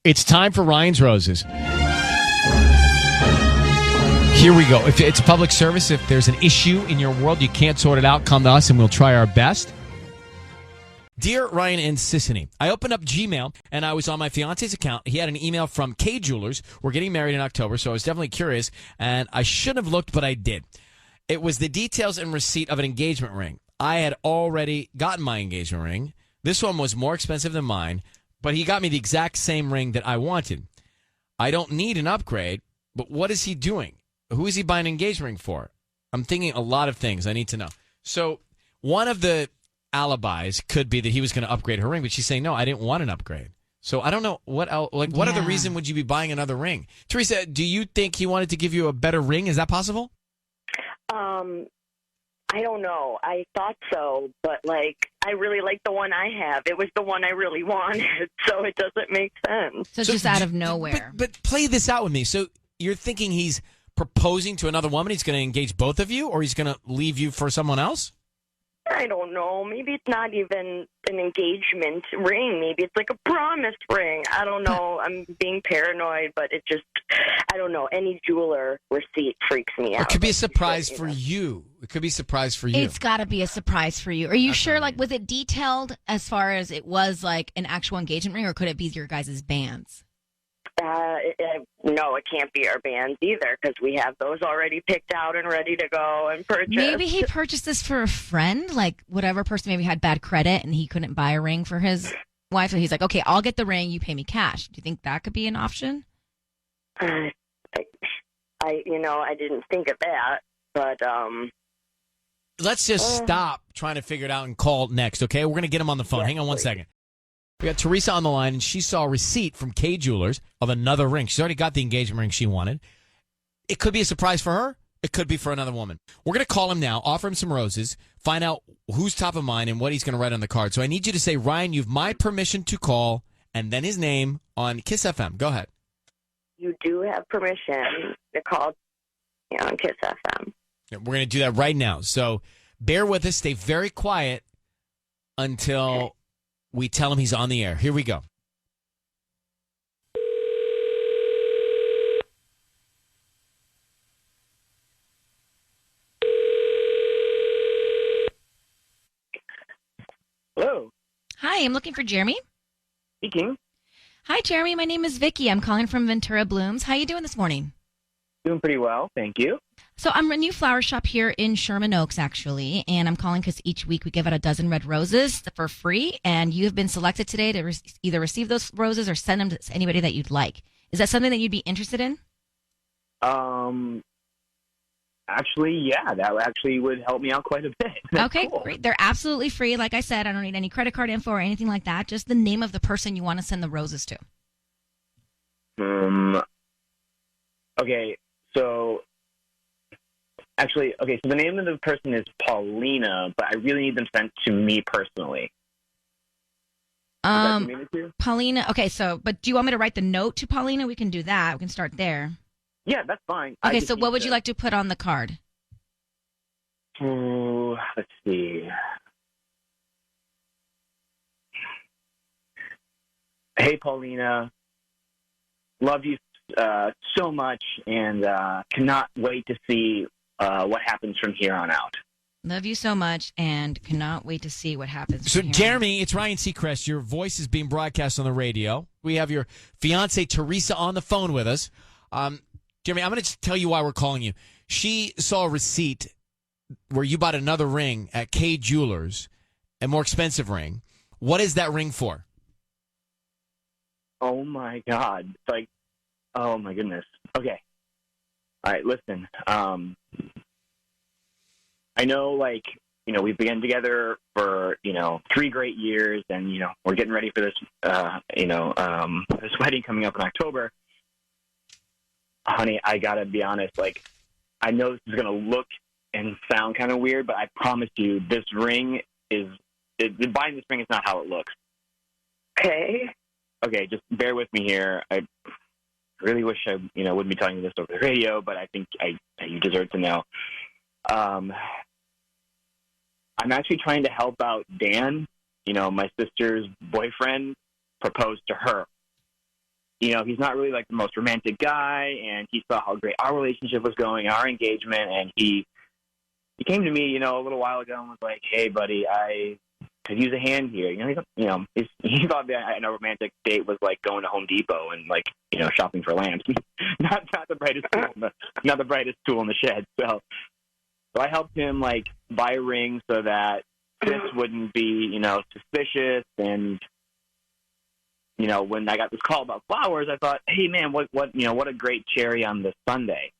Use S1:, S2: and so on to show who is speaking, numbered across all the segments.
S1: It's time for Ryan's Roses. Here we go. If it's a public service, if there's an issue in your world, you can't sort it out, come to us and we'll try our best. Dear Ryan and Sissany, I opened up Gmail and I was on my fiance's account. He had an email from K Jewelers. We're getting married in October, so I was definitely curious, and I shouldn't have looked, but I did. It was the details and receipt of an engagement ring. I had already gotten my engagement ring. This one was more expensive than mine, but he got me the exact same ring that I wanted. I don't need an upgrade, but what is he doing? Who is he buying an engagement ring for? I'm thinking a lot of things I need to know. So one of the alibis could be that he was going to upgrade her ring, but she's saying, no, I didn't want an upgrade. So I don't know what else, what other reason would you be buying another ring? Teresa, do you think he wanted to give you a better ring? Is that possible?
S2: I don't know. I thought so, but I really like the one I have. It was the one I really wanted, so it doesn't make sense.
S3: So just out of nowhere.
S1: But play this out with me. So you're thinking he's proposing to another woman, he's going to engage both of you, or he's going to leave you for someone else?
S2: I don't know. Maybe it's not even an engagement ring. Maybe it's like a promise ring. I don't know. I'm being paranoid, but it just, I don't know. Any jeweler receipt freaks me out.
S1: It could be a surprise for you. It could be a surprise for you.
S3: It's got to be a surprise for you. Are you sure, was it detailed as far as it was like an actual engagement ring, or could it be your guys' bands?
S2: No, it can't be our bands either, because we have those already picked out and ready to go and purchased.
S3: Maybe he purchased this for a friend, like whatever person maybe had bad credit and he couldn't buy a ring for his wife. So he's like, okay, I'll get the ring, you pay me cash. Do you think that could be an option?
S2: I didn't think of that, but
S1: let's just stop trying to figure it out and call next, okay? We're going to get him on the phone. Hang on one second. We got Teresa on the line, and she saw a receipt from K Jewelers of another ring. She's already got the engagement ring she wanted. It could be a surprise for her. It could be for another woman. We're going to call him now, offer him some roses, find out who's top of mind and what he's going to write on the card. So I need you to say, Ryan, you've my permission to call, and then his name on Kiss FM. Go ahead.
S2: You do have permission to call on Kiss FM.
S1: We're going to do that right now. So bear with us. Stay very quiet until we tell him he's on the air. Here we go.
S4: Hello.
S3: Hi, I'm looking for Jeremy.
S4: Speaking.
S3: Hi, Jeremy. My name is Vicky. I'm calling from Ventura Blooms. How you doing this morning?
S4: Doing pretty well, thank you.
S3: So I'm a new flower shop here in Sherman Oaks, actually, and I'm calling because each week we give out a dozen red roses for free, and you have been selected today to either receive those roses or send them to anybody that you'd like. Is that something that you'd be interested in?
S4: Actually, yeah, that actually would help me out quite a bit.
S3: Okay,
S4: cool.
S3: Great. They're absolutely free. Like I said, I don't need any credit card info or anything like that. Just the name of the person you want to send the roses to.
S4: Okay, so the name of the person is Paulina, but I really need them sent to me personally.
S3: Paulina. Okay, but do you want me to write the note to Paulina? We can do that. We can start there.
S4: Yeah, that's fine.
S3: Okay, so what would you like to put on the card?
S4: Let's see. Hey, Paulina. Love you so much, and cannot wait to see what happens from here on out.
S3: Love you so much, and cannot wait to see what happens.
S1: So, Jeremy, it's Ryan Seacrest. Your voice is being broadcast on the radio. We have your fiancée, Tarissa, on the phone with us. Jeremy, I'm going to tell you why we're calling you. She saw a receipt where you bought another ring at K Jewelers, a more expensive ring. What is that ring for?
S4: Oh, my God. It's like, oh, my goodness. Okay. All right, listen. I know, we've been together for, 3 great years, and, we're getting ready for this, this wedding coming up in October. Honey, I got to be honest, I know this is going to look and sound kind of weird, but I promise you this ring buying this ring is not how it looks.
S2: Okay.
S4: Okay, just bear with me here. I really wish I, wouldn't be telling you this over the radio, but I think you deserve to know. I'm actually trying to help out Dan, my sister's boyfriend, propose to her. he's not really like the most romantic guy, and he saw how great our relationship was going, our engagement, and he came to me, a little while ago and was like, "Hey, buddy, I could use a hand here." He thought that a romantic date was like going to Home Depot and like, shopping for lamps. not the brightest tool, not the brightest tool in the shed. So I helped him like buy a ring so that this wouldn't be, suspicious. And when I got this call about flowers, I thought, hey man, what a great cherry on this Sunday.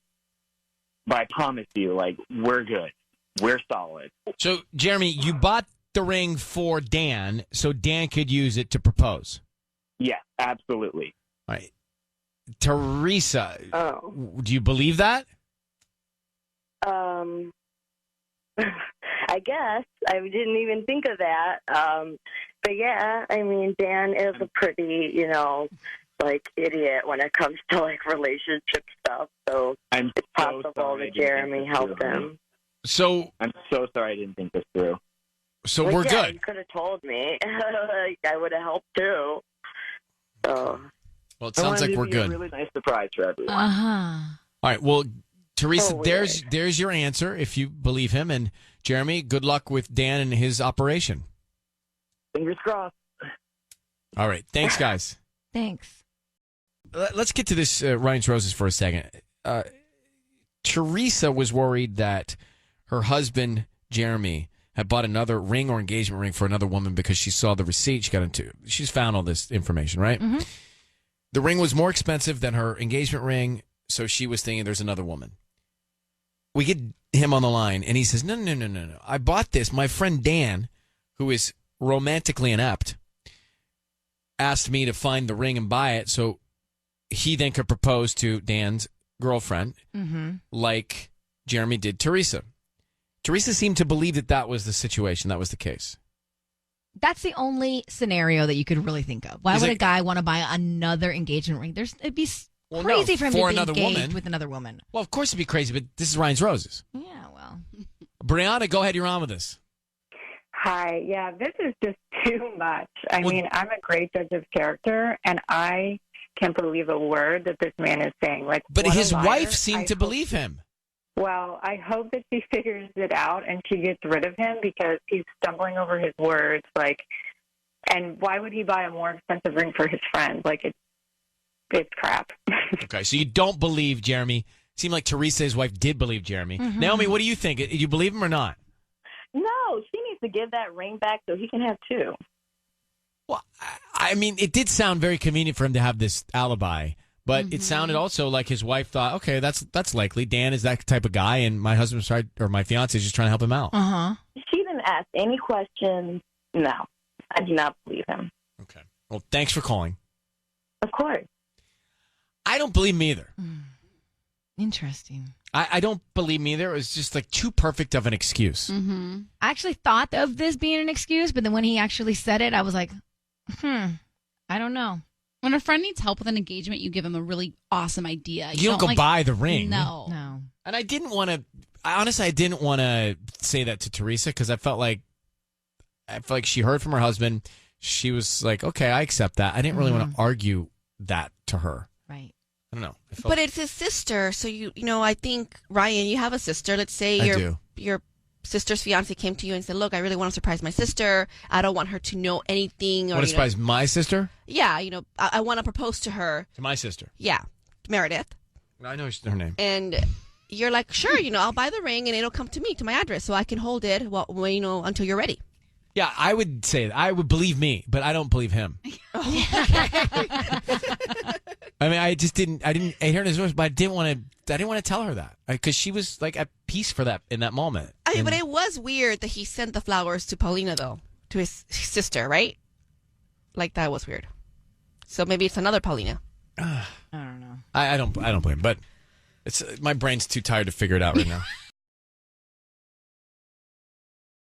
S4: But I promise you, like, we're good. We're solid.
S1: So, Jeremy, you bought the ring for Dan so Dan could use it to propose.
S4: Yeah, absolutely.
S1: All right. Tarissa, do you believe that?
S2: I guess. I didn't even think of that. But yeah, I mean, Dan is a pretty, idiot when it comes to like relationship stuff. So it's possible that Jeremy helped him.
S1: So
S4: I'm so sorry I didn't think this through.
S1: So we're good.
S2: You could have told me. I would have helped too. So.
S1: Well, it sounds like we're good.
S4: A really nice surprise for everyone.
S3: Uh-huh.
S1: All right. Well, Tarissa, there's your answer if you believe him. And Jeremy, good luck with Dan and his operation.
S4: Fingers crossed.
S1: All right. Thanks, guys.
S3: Thanks.
S1: Let's get to this Ryan's Roses for a second. Tarissa was worried that her husband, Jeremy, had bought another ring or engagement ring for another woman because she saw the receipt. She's found all this information, right?
S3: Mm-hmm.
S1: The ring was more expensive than her engagement ring, so she was thinking there's another woman. We get him on the line, and he says, no. I bought this. My friend Dan, who is romantically inept, asked me to find the ring and buy it so he then could propose to Dan's girlfriend, like Jeremy did Tarissa. Tarissa seemed to believe that was the situation, that was the case.
S3: That's the only scenario that you could really think of. Why would a guy want to buy another engagement ring? It'd be crazy for him to be engaged with another woman.
S1: Well, of course it'd be crazy, but this is Ryan's Roses.
S3: Yeah, well.
S1: Brianna, go ahead. You're on with us.
S5: Hi. Yeah, this is just too much. I mean, I'm a great judge of character, and I can't believe a word that this man is saying.
S1: But his wife seemed to believe him.
S5: Well, I hope that she figures it out and she gets rid of him because he's stumbling over his words. And why would he buy a more expensive ring for his friend? It's crap.
S1: Okay, so you don't believe Jeremy. Seemed like Tarissa's wife did believe Jeremy. Mm-hmm. Naomi, what do you think? Do you believe him or not?
S2: No, she needs to give that ring back so he can have two.
S1: Well, I mean, it did sound very convenient for him to have this alibi. But it sounded also like his wife thought, okay, that's likely. Dan is that type of guy, and my husband's my fiance is just trying to help him out.
S3: Uh-huh.
S2: She didn't ask any questions. No, I do not believe him.
S1: Okay. Well, thanks for calling.
S2: Of course.
S1: I don't believe him either.
S3: Interesting.
S1: I don't believe him either. It was just like too perfect of an excuse.
S3: Mm-hmm. I actually thought of this being an excuse, but then when he actually said it, I was like, I don't know.
S6: When a friend needs help with an engagement, you give them a really awesome idea.
S1: You don't go buy the ring.
S6: No.
S1: And I didn't want to say that to Tarissa because I felt like she heard from her husband. She was like, okay, I accept that. I didn't really want to argue that to her.
S3: Right.
S1: I don't know.
S7: But it's his sister. So, I think, Ryan, you have a sister. Let's say your sister's fiance came to you and said, look, I really want to surprise my sister. I don't want her to know anything. Or,
S1: Want to surprise my sister?
S7: Yeah, I want to propose to her.
S1: To my sister?
S7: Yeah, Meredith.
S1: I know her name.
S7: And you're like, sure, I'll buy the ring and it'll come to me, to my address, so I can hold it until you're ready.
S1: Yeah, I would say that. I would believe me, but I don't believe him. I mean, I heard his voice, but I didn't want to tell her that because she was like at peace for that in that moment.
S7: But it was weird that he sent the flowers to Paulina, though, to his sister, right? Like that was weird. So maybe it's another Paulina.
S3: I don't know.
S1: I don't blame him, but my brain's too tired to figure it out right now.